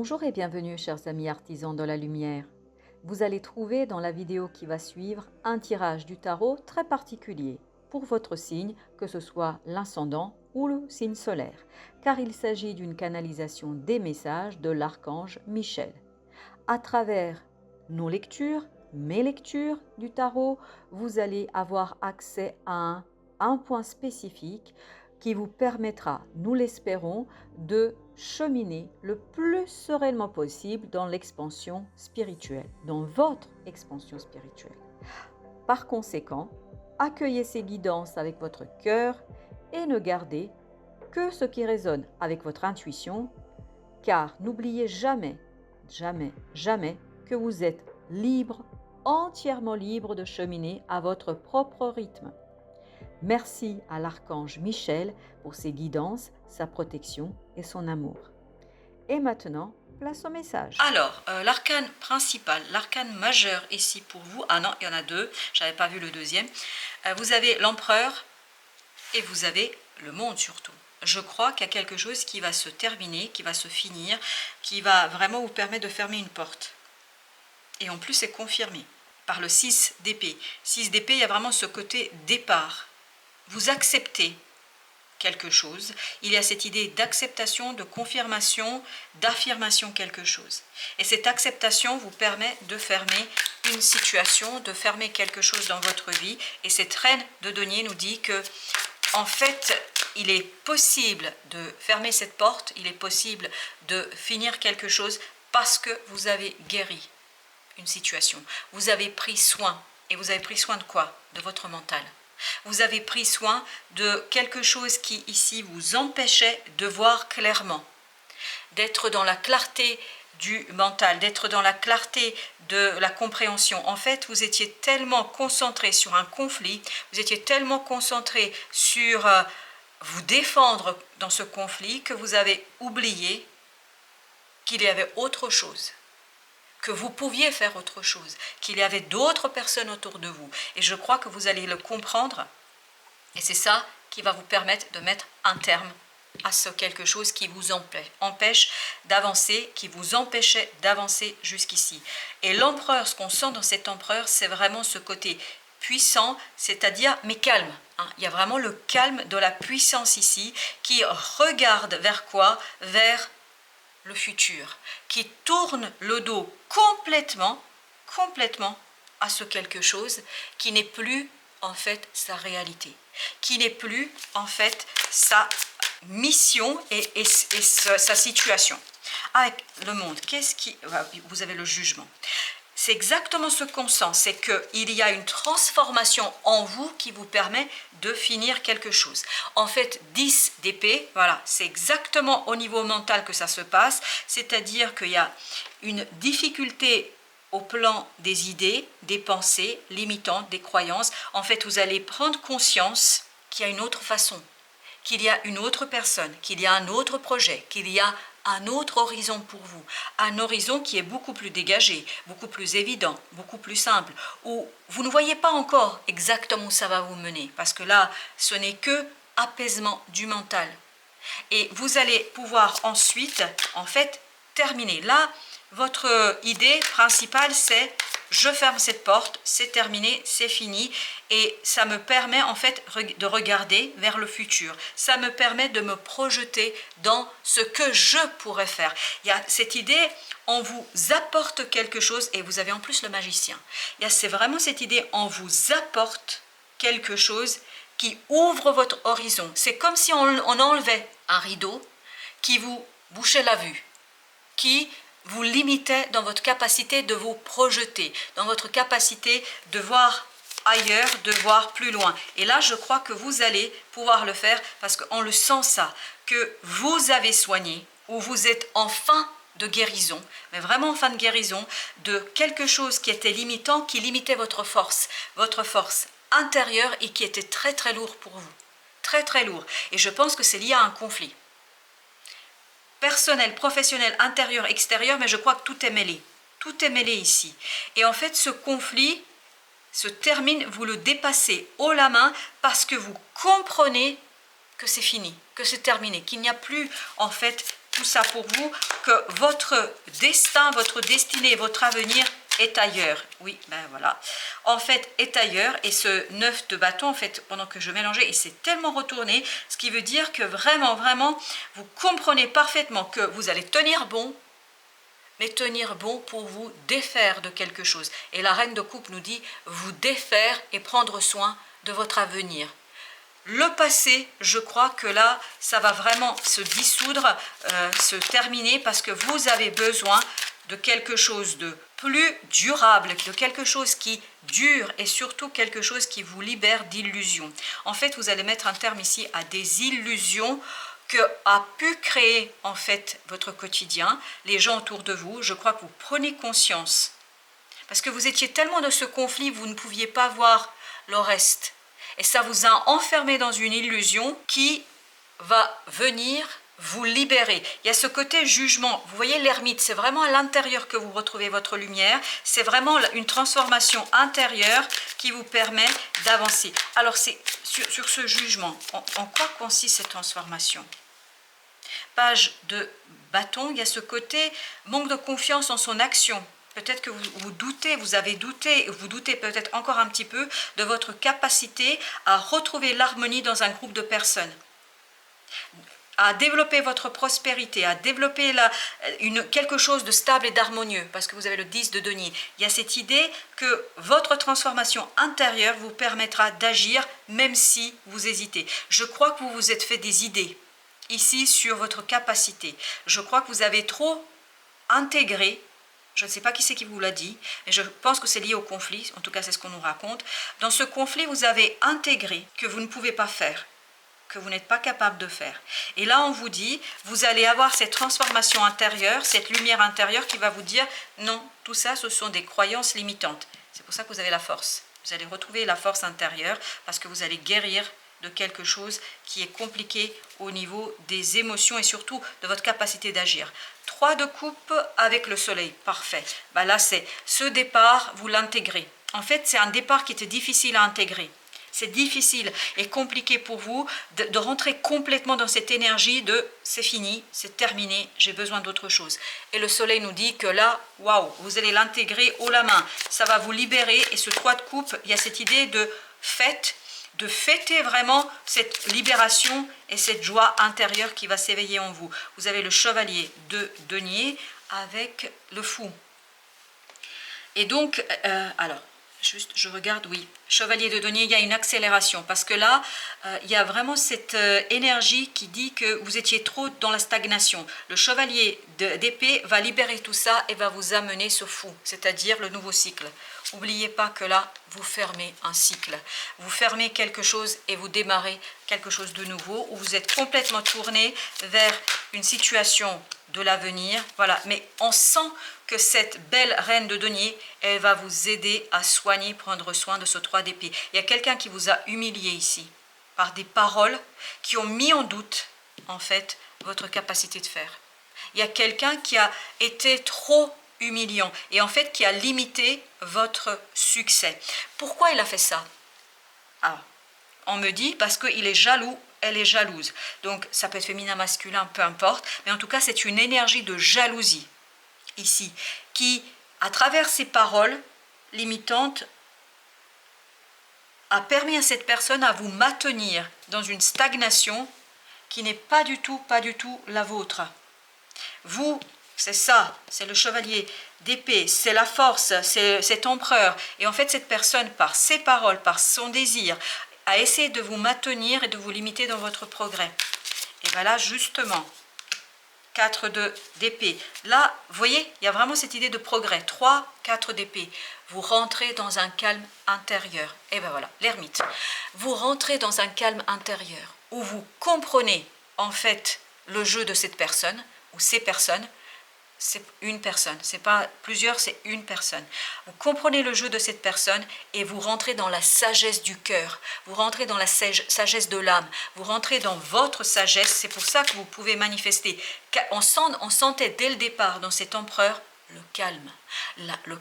Bonjour et bienvenue chers amis artisans de la lumière. Vous allez trouver dans la vidéo qui va suivre un tirage du tarot très particulier pour votre signe, que ce soit l'ascendant ou le signe solaire, car il s'agit d'une canalisation des messages de l'archange Michel. À travers nos lectures, mes lectures du tarot, vous allez avoir accès à un point spécifique qui vous permettra, nous l'espérons, de cheminer le plus sereinement possible dans l'expansion spirituelle, dans votre expansion spirituelle. Par conséquent, accueillez ces guidances avec votre cœur et ne gardez que ce qui résonne avec votre intuition, car n'oubliez jamais, jamais, jamais que vous êtes libre, entièrement libre de cheminer à votre propre rythme. Merci à l'archange Michel pour ses guidances, sa protection et son amour. Et maintenant, place au message. Alors, l'arcane principal, l'arcane majeur ici pour vous, ah non, il y en a deux, j'avais pas vu le deuxième. Vous avez l'empereur et vous avez le monde surtout. Je crois qu'il y a quelque chose qui va se terminer, qui va se finir, qui va vraiment vous permettre de fermer une porte. Et en plus, c'est confirmé par le 6 d'épée. 6 d'épée, il y a vraiment ce côté départ. Vous acceptez quelque chose, il y a cette idée d'acceptation, de confirmation, d'affirmation quelque chose. Et cette acceptation vous permet de fermer une situation, de fermer quelque chose dans votre vie. Et cette reine de denier nous dit que, en fait, il est possible de fermer cette porte, il est possible de finir quelque chose parce que vous avez guéri une situation. Vous avez pris soin. Et vous avez pris soin de quoi? De votre mental. Vous avez pris soin de quelque chose qui ici vous empêchait de voir clairement, d'être dans la clarté du mental, d'être dans la clarté de la compréhension. En fait, vous étiez tellement concentré sur un conflit, vous étiez tellement concentré sur vous défendre dans ce conflit que vous avez oublié qu'il y avait autre chose, que vous pouviez faire autre chose, qu'il y avait d'autres personnes autour de vous. Et je crois que vous allez le comprendre. Et c'est ça qui va vous permettre de mettre un terme à ce quelque chose qui vous empêche d'avancer, qui vous empêchait d'avancer jusqu'ici. Et l'empereur, ce qu'on sent dans cet empereur, c'est vraiment ce côté puissant, c'est-à-dire, mais calme. Il y a vraiment le calme de la puissance ici, qui regarde vers quoi? Vers le futur, qui tourne le dos complètement à ce quelque chose qui n'est plus en fait sa réalité, qui n'est plus en fait sa mission et sa situation. Avec le monde, vous avez le jugement. C'est exactement ce qu'on sent, c'est qu'il y a une transformation en vous qui vous permet de finir quelque chose. En fait, 10 d'épée, voilà, c'est exactement au niveau mental que ça se passe, c'est-à-dire qu'il y a une difficulté au plan des idées, des pensées limitantes, des croyances. En fait, vous allez prendre conscience qu'il y a une autre façon, qu'il y a une autre personne, qu'il y a un autre projet, qu'il y a un autre horizon pour vous, un horizon qui est beaucoup plus dégagé, beaucoup plus évident, beaucoup plus simple, où vous ne voyez pas encore exactement où ça va vous mener, parce que là, ce n'est que apaisement du mental. Et vous allez pouvoir ensuite, en fait, terminer. Là, votre idée principale, c'est je ferme cette porte, c'est terminé, c'est fini, et ça me permet en fait de regarder vers le futur. Ça me permet de me projeter dans ce que je pourrais faire. Il y a cette idée, on vous apporte quelque chose, et vous avez en plus le magicien. C'est vraiment cette idée, on vous apporte quelque chose qui ouvre votre horizon. C'est comme si on enlevait un rideau qui vous bouchait la vue, qui vous limitait dans votre capacité de vous projeter, dans votre capacité de voir ailleurs, de voir plus loin. Et là, je crois que vous allez pouvoir le faire parce qu'on le sent ça, que vous avez soigné ou vous êtes en fin de guérison, mais vraiment en fin de guérison, de quelque chose qui était limitant, qui limitait votre force intérieure et qui était très très lourd pour vous. Très très lourd. Et je pense que c'est lié à un conflit. Personnel, professionnel, intérieur, extérieur, mais je crois que tout est mêlé. Tout est mêlé ici. Et en fait, ce conflit se termine, vous le dépassez haut la main parce que vous comprenez que c'est fini, que c'est terminé, qu'il n'y a plus en fait tout ça pour vous, que votre destin, votre destinée, votre avenir est ailleurs. Oui, ben voilà. En fait, est ailleurs. Et ce 9 de bâton, en fait, pendant que je mélangeais, il s'est tellement retourné, ce qui veut dire que vraiment, vraiment, vous comprenez parfaitement que vous allez tenir bon, mais tenir bon pour vous défaire de quelque chose. Et la reine de coupe nous dit, vous défaire et prendre soin de votre avenir. Le passé, je crois que là, ça va vraiment se dissoudre, se terminer, parce que vous avez besoin de quelque chose de plus durable, de quelque chose qui dure et surtout quelque chose qui vous libère d'illusions. En fait, vous allez mettre un terme ici à des illusions que a pu créer en fait votre quotidien, les gens autour de vous. Je crois que vous prenez conscience parce que vous étiez tellement dans ce conflit, vous ne pouviez pas voir le reste. Et ça vous a enfermé dans une illusion qui va venir vous libérer. Il y a ce côté jugement. Vous voyez l'ermite, c'est vraiment à l'intérieur que vous retrouvez votre lumière. C'est vraiment une transformation intérieure qui vous permet d'avancer. Alors c'est sur ce jugement, en quoi consiste cette transformation? Page de bâton, il y a ce côté manque de confiance en son action. Peut-être que vous doutez, vous avez douté, vous doutez peut-être encore un petit peu de votre capacité à retrouver l'harmonie dans un groupe de personnes, à développer votre prospérité, à développer quelque chose de stable et d'harmonieux, parce que vous avez le 10 de denier. Il y a cette idée que votre transformation intérieure vous permettra d'agir même si vous hésitez. Je crois que vous vous êtes fait des idées ici sur votre capacité. Je crois que vous avez trop intégré. Je ne sais pas qui c'est qui vous l'a dit, mais je pense que c'est lié au conflit, en tout cas c'est ce qu'on nous raconte. Dans ce conflit, vous avez intégré que vous ne pouvez pas faire, que vous n'êtes pas capable de faire. Et là, on vous dit, vous allez avoir cette transformation intérieure, cette lumière intérieure qui va vous dire, non, tout ça, ce sont des croyances limitantes. C'est pour ça que vous avez la force. Vous allez retrouver la force intérieure parce que vous allez guérir de quelque chose qui est compliqué au niveau des émotions et surtout de votre capacité d'agir. 3 de coupe avec le soleil, parfait. Ben là, c'est ce départ, vous l'intégrez. En fait, c'est un départ qui était difficile à intégrer. C'est difficile et compliqué pour vous de rentrer complètement dans cette énergie de c'est fini, c'est terminé, j'ai besoin d'autre chose. Et le soleil nous dit que là, waouh, vous allez l'intégrer haut la main. Ça va vous libérer. Et ce 3 de coupe, il y a cette idée de fête, de fêter vraiment cette libération et cette joie intérieure qui va s'éveiller en vous. Vous avez le chevalier de denier avec le fou. Et donc, alors, juste, je regarde, oui, chevalier de denier, il y a une accélération parce que là, il y a vraiment cette énergie qui dit que vous étiez trop dans la stagnation. Le chevalier d'épée va libérer tout ça et va vous amener ce fou, c'est-à-dire le nouveau cycle. N'oubliez pas que là, vous fermez un cycle. Vous fermez quelque chose et vous démarrez quelque chose de nouveau où vous êtes complètement tourné vers une situation de l'avenir. Voilà, mais on sent que cette belle reine de denier, elle va vous aider à soigner, prendre soin de ce 3 d'épée. Il y a quelqu'un qui vous a humilié ici par des paroles qui ont mis en doute, en fait, votre capacité de faire. Il y a quelqu'un qui a été trop humiliant et en fait qui a limité votre succès. Pourquoi il a fait ça? On me dit parce qu'il est jaloux, elle est jalouse. Donc ça peut être féminin, masculin, peu importe, mais en tout cas c'est une énergie de jalousie ici qui, à travers ces paroles limitantes, a permis à cette personne à vous maintenir dans une stagnation qui n'est pas du tout la vôtre. Vous, c'est ça, c'est le chevalier d'épée, c'est la force, c'est cet empereur. Et en fait, cette personne, par ses paroles, par son désir, a essayé de vous maintenir et de vous limiter dans votre progrès. Et bien là, justement, 4 d'épée. Là, vous voyez, il y a vraiment cette idée de progrès. 3, 4 d'épée. Vous rentrez dans un calme intérieur. Et bien voilà, l'ermite. Vous rentrez dans un calme intérieur où vous comprenez en fait le jeu de cette personne ou ces personnes. C'est une personne, c'est pas plusieurs, c'est une personne. Vous comprenez le jeu de cette personne et vous rentrez dans la sagesse du cœur, vous rentrez dans la sagesse de l'âme, vous rentrez dans votre sagesse. C'est pour ça que vous pouvez manifester. On sentait dès le départ dans cet empereur le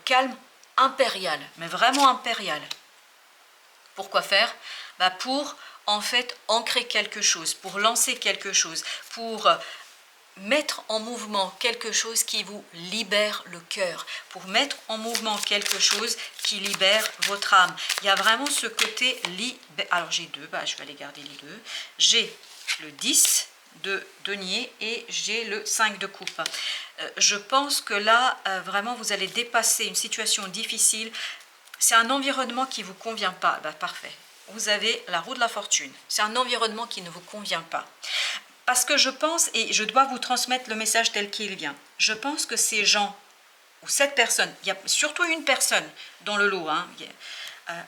calme impérial, mais vraiment impérial. Pourquoi faire? Pour en fait ancrer quelque chose, pour lancer quelque chose, pour mettre en mouvement quelque chose qui vous libère le cœur, pour mettre en mouvement quelque chose qui libère votre âme. Il y a vraiment ce côté alors j'ai deux, je vais aller garder les deux. J'ai le 10 de denier et j'ai le 5 de coupe. Je pense que là, vraiment, vous allez dépasser une situation difficile. C'est un environnement qui ne vous convient pas. Parfait. Vous avez la roue de la fortune. C'est un environnement qui ne vous convient pas. Parce que je pense, et je dois vous transmettre le message tel qu'il vient, je pense que ces gens, ou cette personne, il y a surtout une personne dans le lot,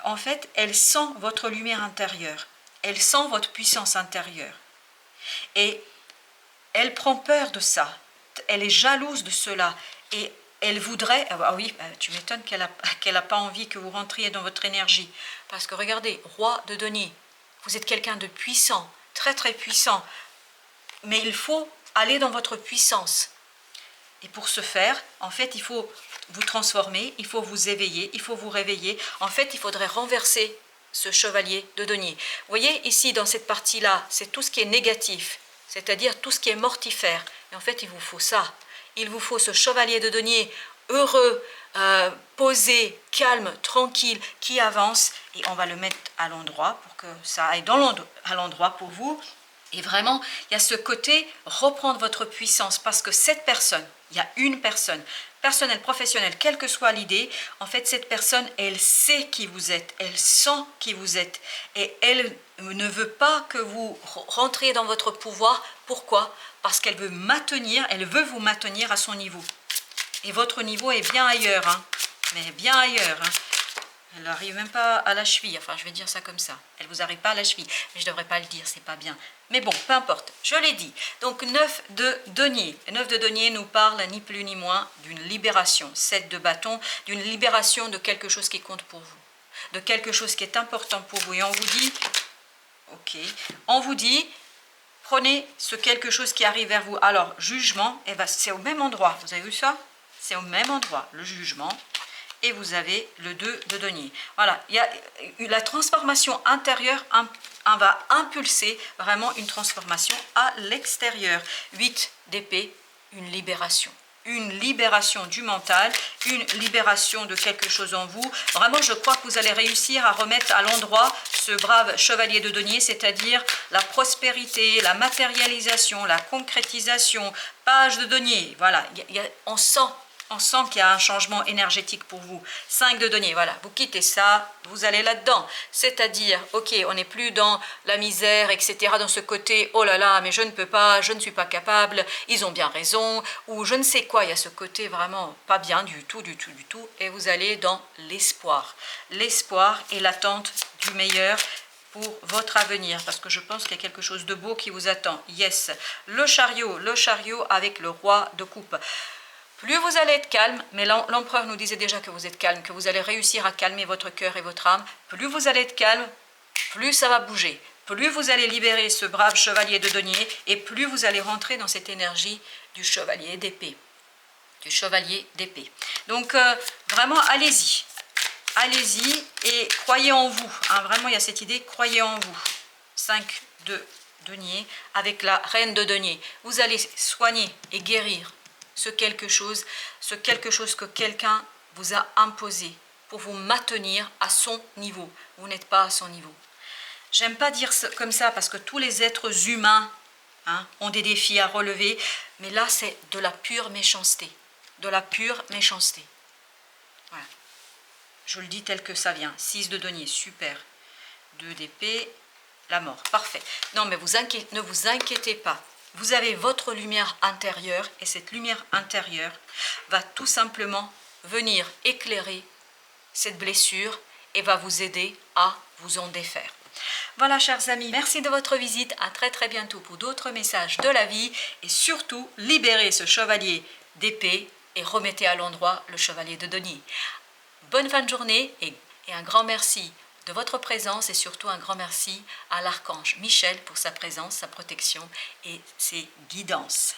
en fait, elle sent votre lumière intérieure, elle sent votre puissance intérieure. Et elle prend peur de ça, elle est jalouse de cela, et elle voudrait, ah oui, tu m'étonnes qu'elle n'a pas envie que vous rentriez dans votre énergie, parce que regardez, roi de denier, vous êtes quelqu'un de puissant, très très puissant, mais il faut aller dans votre puissance. Et pour ce faire, en fait, il faut vous transformer, il faut vous éveiller, il faut vous réveiller. En fait, il faudrait renverser ce chevalier de denier. Vous voyez, ici, dans cette partie-là, c'est tout ce qui est négatif, c'est-à-dire tout ce qui est mortifère. Et en fait, il vous faut ça. Il vous faut ce chevalier de denier heureux, posé, calme, tranquille, qui avance. Et on va le mettre à l'endroit pour que ça aille à l'endroit pour vous. Et vraiment, il y a ce côté reprendre votre puissance parce que cette personne, il y a une personne, personnelle, professionnelle, quelle que soit l'idée, en fait, cette personne, elle sait qui vous êtes, elle sent qui vous êtes et elle ne veut pas que vous rentriez dans votre pouvoir. Pourquoi? Parce qu'elle veut vous maintenir à son niveau. Et votre niveau est bien ailleurs, mais bien ailleurs. Elle n'arrive même pas à la cheville, enfin je vais dire ça comme ça. Elle ne vous arrive pas à la cheville, mais je ne devrais pas le dire, c'est pas bien. Mais bon, peu importe, je l'ai dit. Donc 9 de denier. 9 de denier nous parle ni plus ni moins d'une libération. 7 de bâton, d'une libération de quelque chose qui compte pour vous. De quelque chose qui est important pour vous. Et on vous dit, ok, on vous dit, prenez ce quelque chose qui arrive vers vous. Alors, jugement, eh ben, c'est au même endroit. Vous avez vu ça? C'est au même endroit, le jugement. Et vous avez le 2 de denier. Voilà, il y a la transformation intérieure va impulser vraiment une transformation à l'extérieur. 8 d'épée, une libération. Une libération du mental, une libération de quelque chose en vous. Vraiment, je crois que vous allez réussir à remettre à l'endroit ce brave chevalier de denier, c'est-à-dire la prospérité, la matérialisation, la concrétisation, page de denier. Voilà, on sent qu'il y a un changement énergétique pour vous. 5 de denier, voilà, vous quittez ça, vous allez là-dedans. C'est-à-dire, ok, on n'est plus dans la misère, etc., dans ce côté, oh là là, mais je ne peux pas, je ne suis pas capable, ils ont bien raison, ou je ne sais quoi, il y a ce côté vraiment pas bien du tout, et vous allez dans l'espoir. L'espoir et l'attente du meilleur pour votre avenir, parce que je pense qu'il y a quelque chose de beau qui vous attend. Yes, le chariot avec le roi de coupe. Plus vous allez être calme, mais l'empereur nous disait déjà que vous êtes calme, que vous allez réussir à calmer votre cœur et votre âme. Plus vous allez être calme, plus ça va bouger. Plus vous allez libérer ce brave chevalier de denier et plus vous allez rentrer dans cette énergie du chevalier d'épée. Donc vraiment, allez-y. Allez-y et croyez en vous. Vraiment, il y a cette idée, croyez en vous. 5 de denier avec la reine de denier. Vous allez soigner et guérir ce quelque chose que quelqu'un vous a imposé pour vous maintenir à son niveau. Vous n'êtes pas à son niveau. J'aime pas dire comme ça parce que tous les êtres humains ont des défis à relever, mais là c'est de la pure méchanceté. De la pure méchanceté. Voilà. Je le dis tel que ça vient. 6 de denier, super. 2 d'épée, la mort, parfait. Non mais ne vous inquiétez pas. Vous avez votre lumière intérieure et cette lumière intérieure va tout simplement venir éclairer cette blessure et va vous aider à vous en défaire. Voilà chers amis, merci de votre visite, à très très bientôt pour d'autres messages de la vie et surtout libérez ce chevalier d'épée et remettez à l'endroit le chevalier de denier. Bonne fin de journée et un grand merci de votre présence et surtout un grand merci à l'archange Michel pour sa présence, sa protection et ses guidances.